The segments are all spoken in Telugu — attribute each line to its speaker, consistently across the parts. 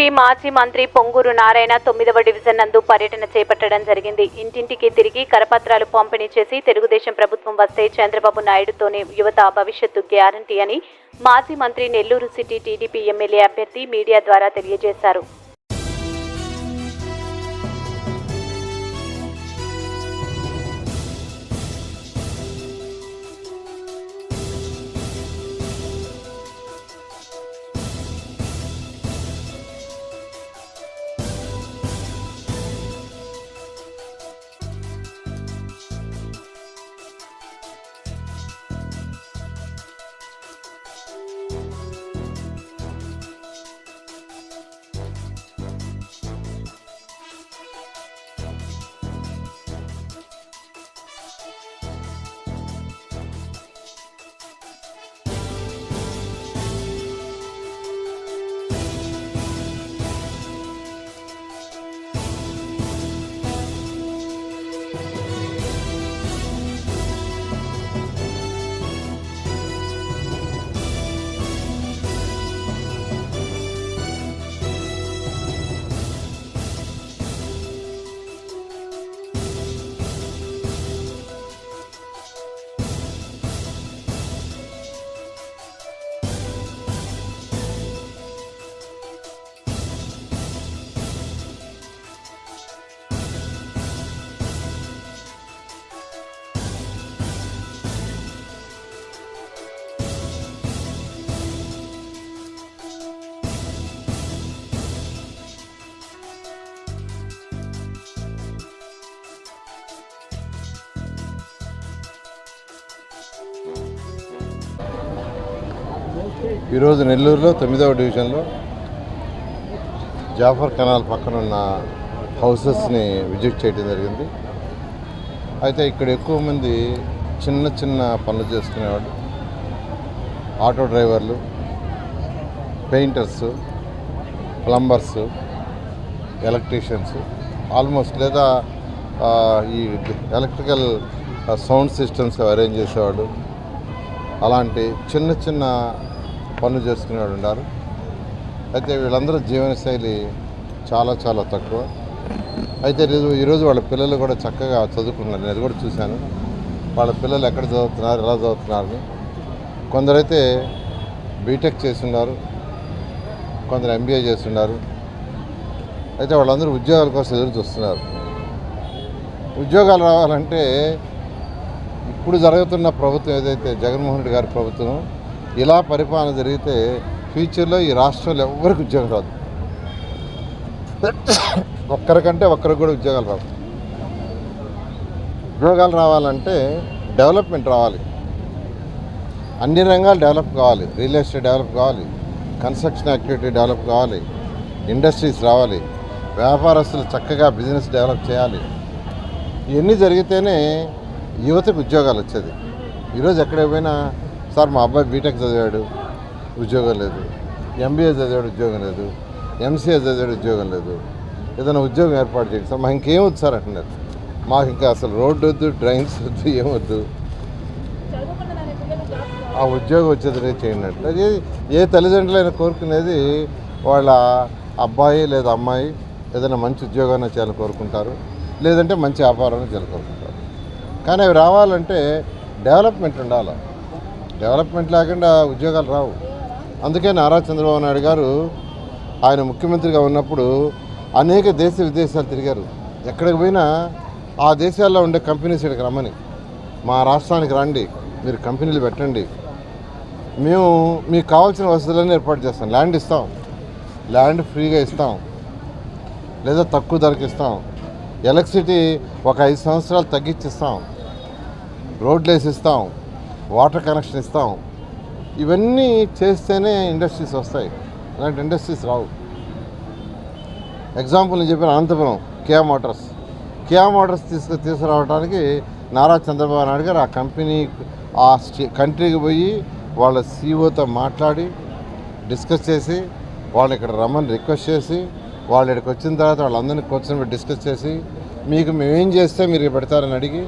Speaker 1: టీడీపీ మాజీ మంత్రి పొంగూరు నారాయణ 9వ డివిజన్ నందు పర్యటన చేపట్టడం జరిగింది. ఇంటింటికి తిరిగి కరపత్రాలు పంపిణీ చేసి తెలుగుదేశం ప్రభుత్వం వస్తే చంద్రబాబు నాయుడుతోనే యువత భవిష్యత్తు గ్యారంటీ అని మాజీ మంత్రి నెల్లూరు సిటీ టీడీపీ ఎమ్మెల్యే అభ్యర్థి మీడియా ద్వారా తెలియజేశారు.
Speaker 2: ఈరోజు నెల్లూరులో 9వ డివిజన్లో జాఫర్ కెనాల్ పక్కన ఉన్న హౌసెస్ని విజిట్ చేయడం జరిగింది. అయితే ఇక్కడ ఎక్కువ మంది చిన్న చిన్న పనులు చేసుకునేవాళ్ళు, ఆటో డ్రైవర్లు, పెయింటర్స్, ప్లంబర్స్, ఎలక్ట్రీషియన్స్, ఆల్మోస్ట్ లేదా ఈ ఎలక్ట్రికల్ సౌండ్ సిస్టమ్స్ అరేంజ్ చేసేవాడు, అలాంటి చిన్న చిన్న పనులు చేసుకునేవాడు ఉన్నారు. అయితే వీళ్ళందరూ జీవనశైలి చాలా చాలా తక్కువ. అయితే ఈరోజు వాళ్ళ పిల్లలు కూడా చక్కగా చదువుకున్నారు. నేను కూడా చూశాను వాళ్ళ పిల్లలు ఎక్కడ చదువుతున్నారు, ఎలా చదువుతున్నారని. కొందరైతే బీటెక్ చేస్తున్నారు, కొందరు ఎంబీఏ చేస్తున్నారు. అయితే వాళ్ళందరూ ఉద్యోగాల కోసం ఎదురు చూస్తున్నారు. ఉద్యోగాలు రావాలంటే ఇప్పుడు జరుగుతున్న ప్రభుత్వం ఏదైతే జగన్మోహన్ రెడ్డి గారి ప్రభుత్వం ఇలా పరిపాలన జరిగితే ఫ్యూచర్లో ఈ రాష్ట్రంలో ఎవరికి ఉద్యోగం రాదు. ఒక్కరికంటే ఒక్కరికి కూడా ఉద్యోగాలు రావు. ఉద్యోగాలు రావాలంటే డెవలప్మెంట్ రావాలి, అన్ని రంగాలు డెవలప్ కావాలి. రియల్ ఎస్టేట్ డెవలప్ కావాలి, కన్స్ట్రక్షన్ యాక్టివిటీ డెవలప్ కావాలి, ఇండస్ట్రీస్ రావాలి, వ్యాపారస్తులు చక్కగా బిజినెస్ డెవలప్ చేయాలి. ఇవన్నీ జరిగితేనే యువతకు ఉద్యోగాలు వచ్చేది. ఈరోజు ఎక్కడికి పోయినా సార్ మా అబ్బాయి బీటెక్ చదివాడు, ఉద్యోగం లేదు, ఎంబీఏ చదివాడు, ఉద్యోగం లేదు, ఎంసీఏ చదివాడు, ఉద్యోగం లేదు, ఏదైనా ఉద్యోగం ఏర్పాటు చేయండి సార్. మాకు ఇంకేం వద్దు సార్ అంటున్నారు. మాకు ఇంకా అసలు రోడ్డు వద్దు, డ్రైన్స్ వద్దు, ఏమొద్దు, ఆ ఉద్యోగం వచ్చేది చేయండి అంటే. అది ఏ తల్లిదండ్రులైనా కోరుకునేది వాళ్ళ అబ్బాయి లేదా అమ్మాయి ఏదైనా మంచి ఉద్యోగాన్ని చేయాలని కోరుకుంటారు, లేదంటే మంచి వ్యాపారాన్ని చేయాలని కోరుకుంటారు. కానీ అవి రావాలంటే డెవలప్మెంట్ ఉండాలి. డెవలప్మెంట్ లేకుండా ఉద్యోగాలు రావు. అందుకే నారా చంద్రబాబు నాయుడు గారు ఆయన ముఖ్యమంత్రిగా ఉన్నప్పుడు అనేక దేశ విదేశాలు తిరిగారు. ఎక్కడికి పోయినా ఆ దేశాల్లో ఉండే కంపెనీస్ ఇక్కడికి రమ్మని, మా రాష్ట్రానికి రండి, మీరు కంపెనీలు పెట్టండి, మేము మీకు కావాల్సిన వసతులన్నీ ఏర్పాటు చేస్తాం, ల్యాండ్ ఇస్తాం, ల్యాండ్ ఫ్రీగా ఇస్తాం లేదా తక్కువ ధరకి ఇస్తాం, ఎలక్ట్రిసిటీ ఒక 5 సంవత్సరాలు తగ్గించిస్తాం, రోడ్లు వేసిస్తాం, వాటర్ కనెక్షన్ ఇస్తాం. ఇవన్నీ చేస్తేనే ఇండస్ట్రీస్ వస్తాయి. అలాంటి ఇండస్ట్రీస్ రావు. ఎగ్జాంపుల్ నేను చెప్పిన అనంతపురం కియా మోటార్స్ తీసుకురావడానికి నారా చంద్రబాబు నాయుడు గారు ఆ కంపెనీ ఆ కంట్రీకి పోయి వాళ్ళ సీఈఓతో మాట్లాడి డిస్కస్ చేసి వాళ్ళని ఇక్కడ రమ్మని రిక్వెస్ట్ చేసి వాళ్ళు ఇక్కడికి వచ్చిన తర్వాత వాళ్ళందరినీ కూర్చొని డిస్కస్ చేసి మీకు మేమేం చేస్తే మీరు పెడతారని అడిగి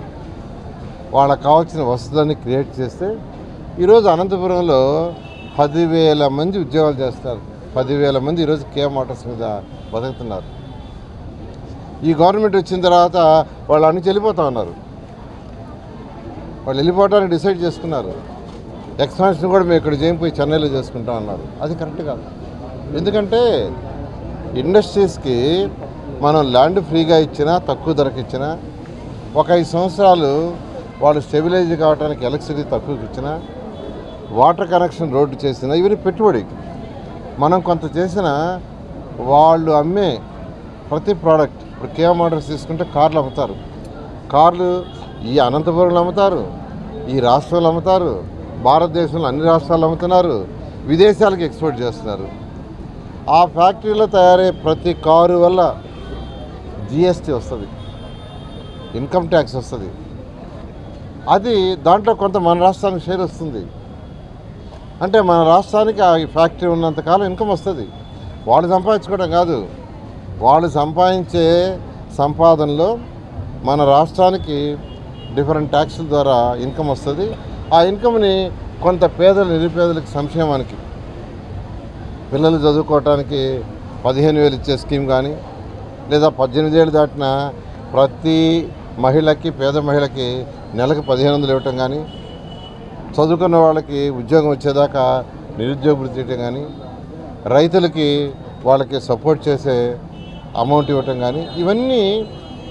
Speaker 2: వాళ్ళకి కావాల్సిన వసతులన్నీ క్రియేట్ చేస్తే ఈరోజు అనంతపురంలో 10,000 మంది ఉద్యోగాలు చేస్తారు. 10,000 మంది ఈరోజు కియా మోటార్స్ మీద బతుకుతున్నారు. ఈ గవర్నమెంట్ వచ్చిన తర్వాత వాళ్ళు అన్ని వెళ్ళిపోతా ఉన్నారు. వాళ్ళు వెళ్ళిపోవడానికి డిసైడ్ చేసుకున్నారు. ఎక్స్పాన్షన్ కూడా మేము ఇక్కడ చేయకపోయి చెన్నైలో చేసుకుంటాం అన్నారు. అది కరెక్ట్ కాదు. ఎందుకంటే ఇండస్ట్రీస్కి మనం ల్యాండ్ ఫ్రీగా ఇచ్చినా, తక్కువ ధరకు ఇచ్చినా, ఒక 5 సంవత్సరాలు వాళ్ళు స్టెబిలైజ్ కావడానికి ఎలక్ట్రిసిటీ తక్కువకి ఇచ్చినా, వాటర్ కనెక్షన్ రోడ్డు చేసినా, ఇవన్నీ పెట్టుబడి. మనం కొంత చేసినా వాళ్ళు అమ్మే ప్రతి ప్రోడక్ట్, ఇప్పుడు కియా మోటార్స్ తీసుకుంటే కార్లు అమ్ముతారు. కార్లు ఈ అనంతపురంలో అమ్ముతారు, ఈ రాష్ట్రాలు అమ్ముతారు, భారతదేశంలో అన్ని రాష్ట్రాలు అమ్ముతున్నారు, విదేశాలకు ఎక్స్పోర్ట్ చేస్తున్నారు. ఆ ఫ్యాక్టరీలో తయారయ్యే ప్రతి కారు వల్ల జిఎస్టీ వస్తుంది, ఇన్కమ్ ట్యాక్స్ వస్తుంది. అది దాంట్లో కొంత మన రాష్ట్రానికి షేర్ వస్తుంది. అంటే మన రాష్ట్రానికి ఆ ఫ్యాక్టరీ ఉన్నంతకాలం ఇన్కమ్ వస్తుంది. వాళ్ళు సంపాదించుకోవడం కాదు, వాళ్ళు సంపాదించే సంపాదనలో మన రాష్ట్రానికి డిఫరెంట్ ట్యాక్సుల ద్వారా ఇన్కమ్ వస్తుంది. ఆ ఇన్కమ్ని కొంత పేదలు, నిరుపేదలకు సంక్షేమానికి, పిల్లలు చదువుకోవటానికి 15,000 ఇచ్చే స్కీమ్ కానీ, లేదా 18 ఏళ్ళు దాటిన ప్రతి మహిళకి, పేద మహిళకి నెలకు 1,500 ఇవ్వటం కానీ, చదువుకున్న వాళ్ళకి ఉద్యోగం వచ్చేదాకా నిరుద్యోగ వృత్తి ఇవ్వటం కానీ, రైతులకి వాళ్ళకి సపోర్ట్ చేసే అమౌంట్ ఇవ్వటం కానీ, ఇవన్నీ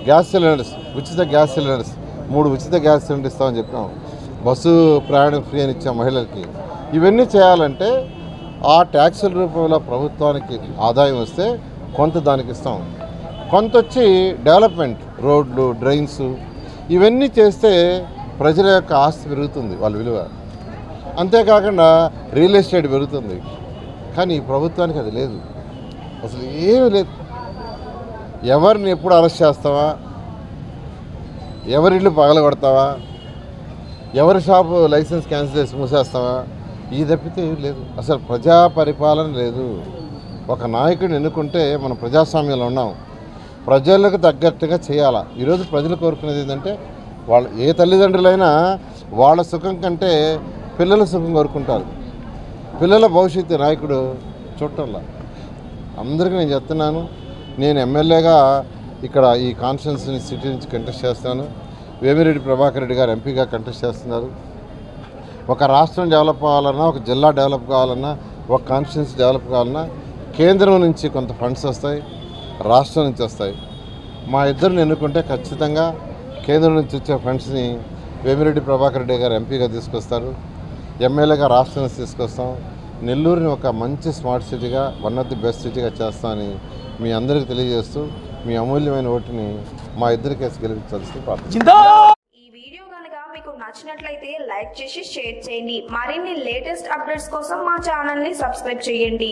Speaker 2: గ్యాస్ సిలిండర్స్, ఉచిత గ్యాస్ సిలిండర్స్ 3 ఉచిత గ్యాస్ సిలిండర్ ఇస్తామని చెప్పాం. బస్సు ప్రయాణం ఫ్రీ అని ఇచ్చాం మహిళలకి. ఇవన్నీ చేయాలంటే ఆ ట్యాక్సుల రూపంలో ప్రభుత్వానికి ఆదాయం వస్తే కొంత దానికి ఇస్తాం, కొంత వచ్చి డెవలప్మెంట్, రోడ్లు, డ్రైన్స్, ఇవన్నీ చేస్తే ప్రజల యొక్క ఆస్తి పెరుగుతుంది, వాళ్ళ విలువ. అంతేకాకుండా రియల్ ఎస్టేట్ పెరుగుతుంది. కానీ ఈ ప్రభుత్వానికి అది లేదు, అసలు ఏమీ లేదు. ఎవరిని ఎప్పుడు అరెస్ట్ చేస్తావా, ఎవరిళ్ళు పగలగొడతావా, ఎవరి షాపు లైసెన్స్ క్యాన్సిల్ చేసి మూసేస్తావా, ఈ తప్పితే ఏం లేదు. అసలు ప్రజా పరిపాలన లేదు. ఒక నాయకుడిని ఎన్నుకుంటే మనం ప్రజాస్వామ్యంలో ఉన్నాం, ప్రజలకు తగ్గట్టుగా చేయాలా. ఈరోజు ప్రజలు కోరుకునేది ఏంటంటే, వాళ్ళ ఏ తల్లిదండ్రులైనా వాళ్ళ సుఖం కంటే పిల్లల సుఖం కోరుకుంటారు. పిల్లల భవిష్యత్తు నాయకుడు చూడటంలా. అందరికీ నేను చెప్తున్నాను, నేను ఎమ్మెల్యేగా ఇక్కడ ఈ కాన్స్టిట్యున్సీ సిటీ నుంచి కంటెస్ట్ చేస్తాను. వేమిరెడ్డి ప్రభాకర్ రెడ్డి గారు ఎంపీగా కంటెస్ట్ చేస్తున్నారు. ఒక రాష్ట్రం డెవలప్ కావాలన్నా, ఒక జిల్లా డెవలప్ కావాలన్నా, ఒక కాన్స్టిట్యున్సీ డెవలప్ కావాలన్నా కేంద్రం నుంచి కొంత ఫండ్స్ వస్తాయి, రాష్ట్రం నుంచి వస్తాయి. మా ఇద్దరిని ఎన్నుకుంటే ఖచ్చితంగా కేంద్రం నుంచి వచ్చే ఫండ్స్ని వేమిరెడ్డి ప్రభాకర్ రెడ్డి గారు ఎంపీగా తీసుకొస్తారు, ఎమ్మెల్యేగా రాష్ట్రం నుంచి తీసుకొస్తాం. నెల్లూరుని ఒక మంచి స్మార్ట్ సిటీగా, వన్ ఆఫ్ ది బెస్ట్ సిటీగా చేస్తామని మీ అందరికీ తెలియజేస్తూ మీ అమూల్యమైన ఓటుని మా ఇద్దరి కేసు గెలిపించాల్సి ప్రార్థన.
Speaker 3: ఈ వీడియో కనుక మీకు నచ్చినట్లయితే లైక్ చేసి షేర్ చేయండి. మరిన్ని లేటెస్ట్ అప్డేట్స్ కోసం మా ఛానల్ ని సబ్స్క్రైబ్ చేయండి.